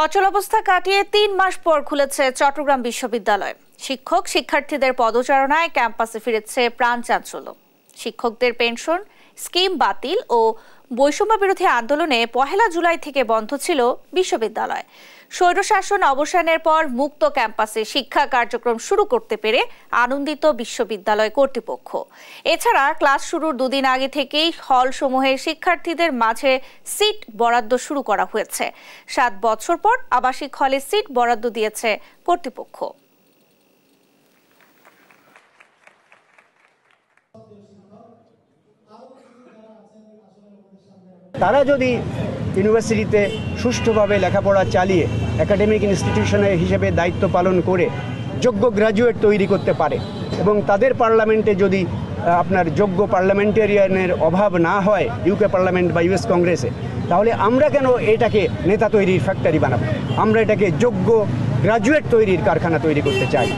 অচলাবস্থা কাটিয়ে ৩ মাস পর খুলেছে চট্টগ্রাম বিশ্ববিদ্যালয়। শিক্ষক শিক্ষার্থীদের পদচারণায় ক্যাম্পাসে ফিরেছে প্রাণ চাঞ্চল্য। শিক্ষকদের পেনশন স্কিম বাতিল ও বৈষম্য বিরোধী আন্দোলনে ১ জুলাই থেকে বন্ধ ছিল বিশ্ববিদ্যালয়। স্বৈরশাসন অবসানের পর মুক্ত ক্যাম্পাসে শিক্ষা কার্যক্রম শুরু করতে পেরে আনন্দিত বিশ্ববিদ্যালয় কর্তৃপক্ষ। এছাড়া ক্লাস শুরুর ২ দিন আগে থেকেই হলসমূহে শিক্ষার্থীদের মাঝে সিট বরাদ্দ শুরু করা হয়েছে। ৭ বছর পর আবাসিক হলে সিট বরাদ্দ দিয়েছে কর্তৃপক্ষ। তারা যদি ইউনিভার্সিটিতে সুষ্ঠুভাবে লেখাপড়া চালিয়ে একাডেমিক ইনস্টিটিউশনের হিসেবে দায়িত্ব পালন করে যোগ্য গ্র্যাজুয়েট তৈরি করতে পারে এবং তাদের পার্লামেন্টে যদি আপনার যোগ্য পার্লামেন্টেরিয়ানের অভাব না হয় ইউকে পার্লামেন্ট বা ইউএস কংগ্রেসে, তাহলে আমরা কেন এটাকে নেতা তৈরির ফ্যাক্টরি বানাবো? আমরা এটাকে যোগ্য গ্র্যাজুয়েট তৈরির কারখানা তৈরি করতে চাই।